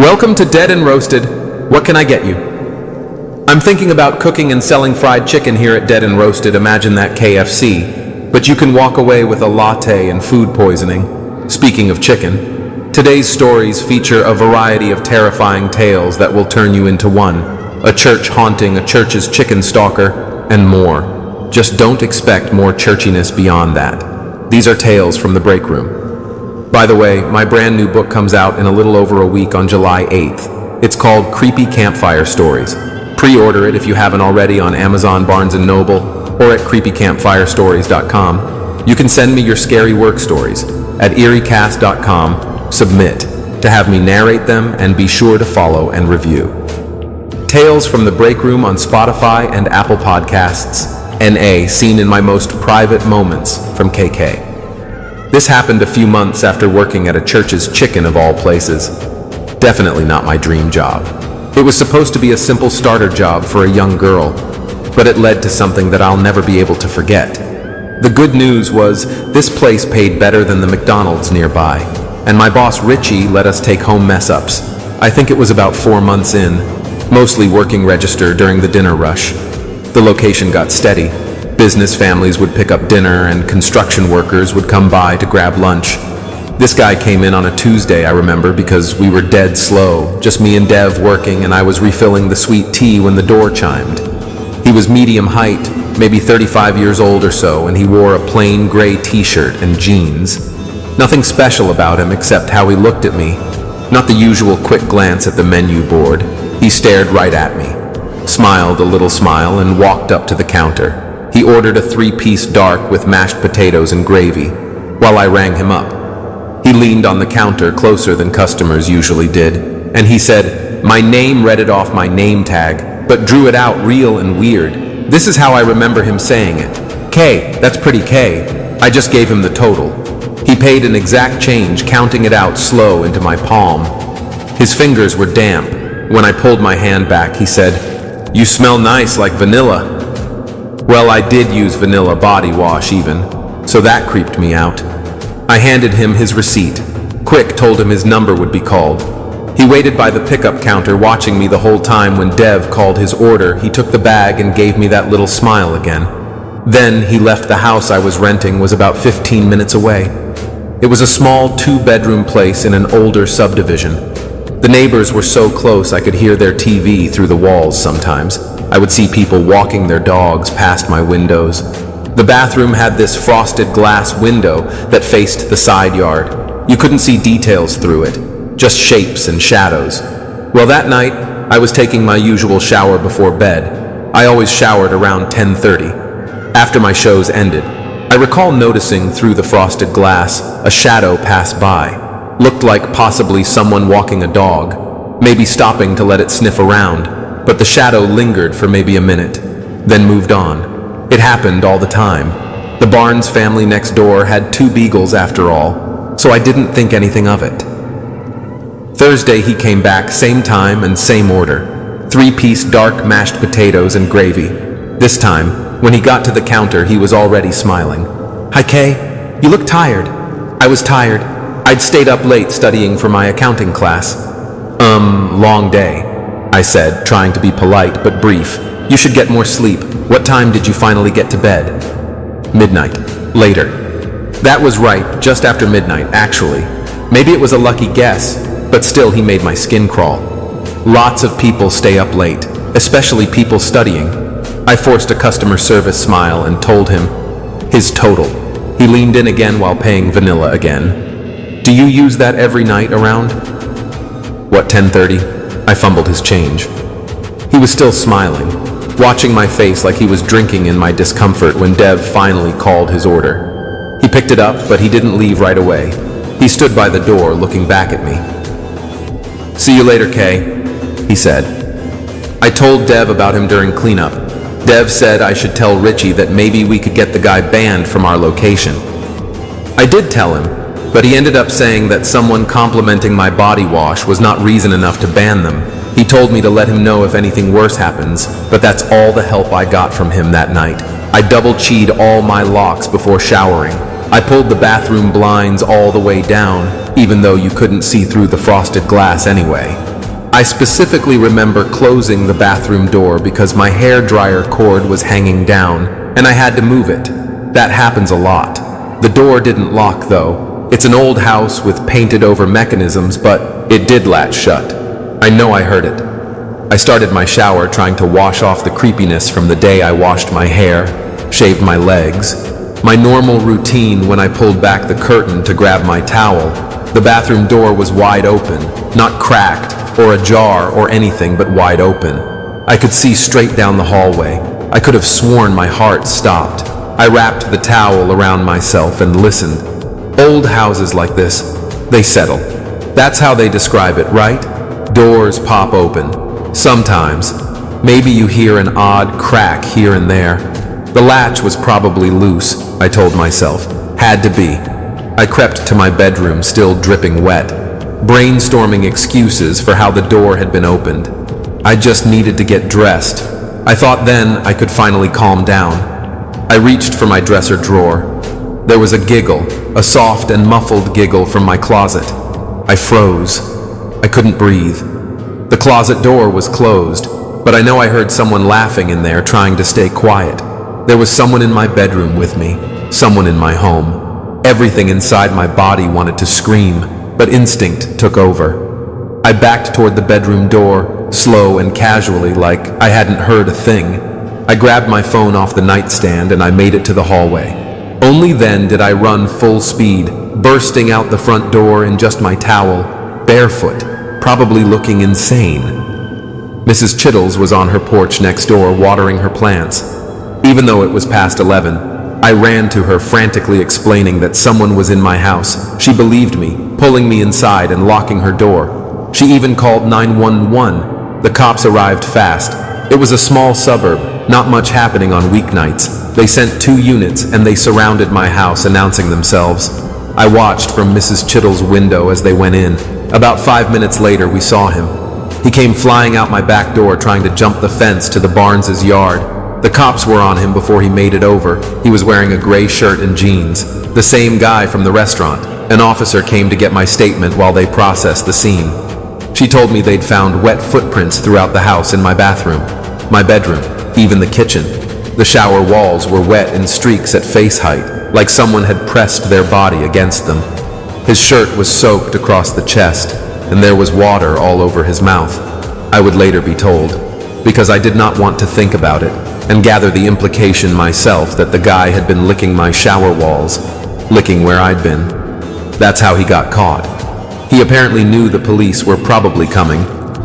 Welcome to Dead and Roasted. What can I get you? I'm thinking about cooking and selling fried chicken here at Dead and Roasted. Imagine that KFC. But you can walk away with a latte and food poisoning. Speaking of chicken, today's stories feature a variety of terrifying tales that will turn you into one. A church haunting, a church's chicken stalker, and more. Just don't expect more churchiness beyond that. These are tales from the break room. By the way, my brand new book comes out in a little over a week on July 8th. It's called Creepy Campfire Stories. Pre-order it if you haven't already on Amazon, Barnes & Noble, or at creepycampfirestories.com. You can send me your scary work stories at eeriecast.com, submit, to have me narrate them, and be sure to follow and review. Tales from the Break Room on Spotify and Apple Podcasts, NA, seen in my most private moments, from KayKay. This happened a few months after working at a church's chicken of all places. Definitely not my dream job. It was supposed to be a simple starter job for a young girl, but it led to something that I'll never be able to forget. The good news was this place paid better than the McDonald's nearby, and my boss Richie let us take home mess-ups. I think it was about 4 months in, mostly working register during the dinner rush. The location got steady. Business families would pick up dinner and construction workers would come by to grab lunch. This guy came in on a Tuesday, I remember, because we were dead slow, just me and Dev working, and I was refilling the sweet tea when the door chimed. He was medium height, maybe 35 years old or so, and he wore a plain gray t-shirt and jeans. Nothing special about him except how he looked at me. Not the usual quick glance at the menu board. He stared right at me, smiled a little smile, and walked up to the counter. He ordered a 3-piece dark with mashed potatoes and gravy, while I rang him up. He leaned on the counter closer than customers usually did, and he said, my name read it off my name tag, but drew it out real and weird. This is how I remember him saying it. Kay, that's pretty Kay. I just gave him the total. He paid an exact change, counting it out slow into my palm. His fingers were damp. When I pulled my hand back, he said, you smell nice like vanilla. Well, I did use vanilla body wash even, so that creeped me out. I handed him his receipt. Quick told him his number would be called. He waited by the pickup counter watching me the whole time. When Dev called his order, he took the bag and gave me that little smile again. Then he left. The house I was renting was about 15 minutes away. It was a small 2-bedroom place in an older subdivision. The neighbors were so close I could hear their TV through the walls sometimes. I would see people walking their dogs past my windows. The bathroom had this frosted glass window that faced the side yard. You couldn't see details through it, just shapes and shadows. Well, that night, I was taking my usual shower before bed. I always showered around 10:30. After my shows ended, I recall noticing through the frosted glass a shadow pass by. Looked like possibly someone walking a dog, maybe stopping to let it sniff around. But the shadow lingered for maybe a minute, then moved on. It happened all the time. The Barnes family next door had 2 beagles after all, so I didn't think anything of it. Thursday he came back, same time and same order. 3-piece dark mashed potatoes and gravy. This time, when he got to the counter, he was already smiling. Hi Kay, you look tired. I was tired. I'd stayed up late studying for my accounting class. Long day, I said, trying to be polite but brief. You should get more sleep. What time did you finally get to bed? Midnight. Later. That was right, just after midnight, actually. Maybe it was a lucky guess, but still he made my skin crawl. Lots of people stay up late, especially people studying. I forced a customer service smile and told him his total. He leaned in again while paying vanilla again. Do you use that every night around? What, 10:30? I fumbled his change. He was still smiling, watching my face like he was drinking in my discomfort when Dev finally called his order. He picked it up, but he didn't leave right away. He stood by the door looking back at me. See you later, Kay, he said. I told Dev about him during cleanup. Dev said I should tell Richie that maybe we could get the guy banned from our location. I did tell him, but he ended up saying that someone complimenting my body wash was not reason enough to ban them. He told me to let him know if anything worse happens, but that's all the help I got from him that night. I double-cheed all my locks before showering. I pulled the bathroom blinds all the way down, even though you couldn't see through the frosted glass anyway. I specifically remember closing the bathroom door because my hair dryer cord was hanging down and I had to move it. That happens a lot. The door didn't lock though. It's an old house with painted over mechanisms, but it did latch shut. I know I heard it. I started my shower trying to wash off the creepiness from the day I washed my hair, shaved my legs. My normal routine when I pulled back the curtain to grab my towel, the bathroom door was wide open, not cracked or ajar or anything, but wide open. I could see straight down the hallway. I could have sworn my heart stopped. I wrapped the towel around myself and listened. Old houses like this, they settle. That's how they describe it, right? Doors pop open. Sometimes. Maybe you hear an odd crack here and there. The latch was probably loose, I told myself. Had to be. I crept to my bedroom, still dripping wet, brainstorming excuses for how the door had been opened. I just needed to get dressed. I thought then I could finally calm down. I reached for my dresser drawer. There was a giggle, a soft and muffled giggle from my closet. I froze. I couldn't breathe. The closet door was closed, but I know I heard someone laughing in there, trying to stay quiet. There was someone in my bedroom with me, someone in my home. Everything inside my body wanted to scream, but instinct took over. I backed toward the bedroom door, slow and casually, like I hadn't heard a thing. I grabbed my phone off the nightstand and I made it to the hallway. Only then did I run full speed, bursting out the front door in just my towel, barefoot, probably looking insane. Mrs. Chittles was on her porch next door watering her plants. Even though it was past 11, I ran to her, frantically explaining that someone was in my house. She believed me, pulling me inside and locking her door. She even called 911. The cops arrived fast. It was a small suburb, not much happening on weeknights. They sent 2 units and they surrounded my house, announcing themselves. I watched from Mrs. Chittles' window as they went in. About 5 minutes later, we saw him. He came flying out my back door, trying to jump the fence to the Barnes' yard. The cops were on him before he made it over. He was wearing a gray shirt and jeans. The same guy from the restaurant. An officer came to get my statement while they processed the scene. She told me they'd found wet footprints throughout the house, in my bathroom, my bedroom, even the kitchen. The shower walls were wet in streaks at face height, like someone had pressed their body against them. His shirt was soaked across the chest, and there was water all over his mouth. I would later be told, because I did not want to think about it and gather the implication myself that the guy had been licking my shower walls, licking where I'd been. That's how he got caught. He apparently knew the police were probably coming,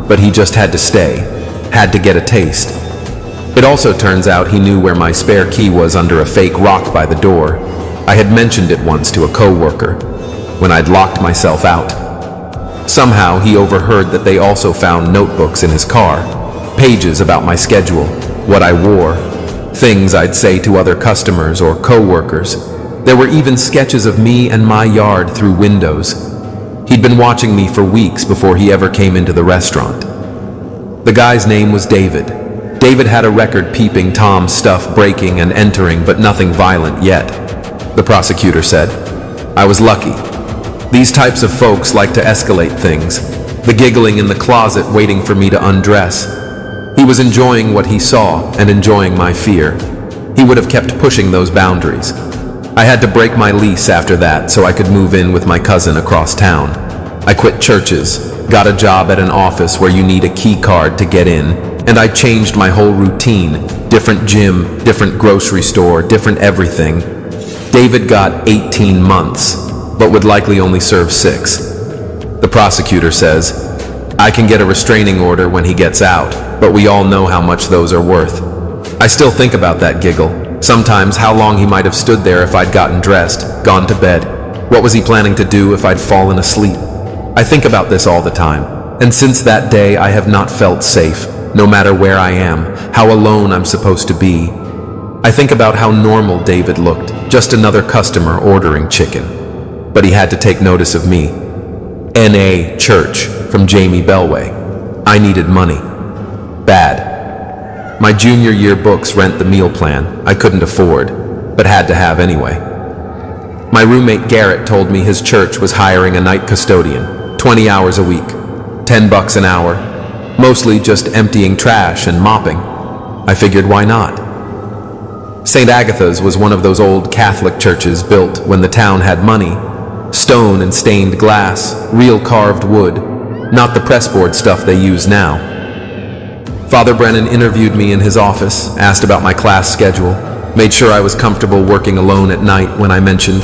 but he just had to stay, had to get a taste. It also turns out he knew where my spare key was under a fake rock by the door. I had mentioned it once to a co-worker, when I'd locked myself out. Somehow he overheard that they also found notebooks in his car, pages about my schedule, what I wore, things I'd say to other customers or co-workers. There were even sketches of me and my yard through windows. He'd been watching me for weeks before he ever came into the restaurant. The guy's name was David. David had a record peeping Tom's stuff, breaking and entering, but nothing violent yet, the prosecutor said. I was lucky. These types of folks like to escalate things. The giggling in the closet waiting for me to undress. He was enjoying what he saw and enjoying my fear. He would have kept pushing those boundaries. I had to break my lease after that so I could move in with my cousin across town. I quit churches, got a job at an office where you need a key card to get in, and I changed my whole routine. Different gym, different grocery store, different everything. David got 18 months, but would likely only serve 6. The prosecutor says, I can get a restraining order when he gets out, but we all know how much those are worth. I still think about that giggle. Sometimes how long he might have stood there if I'd gotten dressed, gone to bed. What was he planning to do if I'd fallen asleep? I think about this all the time, and since that day I have not felt safe, no matter where I am, how alone I'm supposed to be. I think about how normal David looked, just another customer ordering chicken. But he had to take notice of me. N.A. Church from Jamie Bellway. I needed money. Bad. My junior year books rent the meal plan I couldn't afford, but had to have anyway. My roommate Garrett told me his church was hiring a night custodian, 20 hours a week, $10 an hour, mostly just emptying trash and mopping. I figured why not? St. Agatha's was one of those old Catholic churches built when the town had money. Stone and stained glass, real carved wood, not the pressboard stuff they use now. Father Brennan interviewed me in his office, asked about my class schedule, made sure I was comfortable working alone at night when I mentioned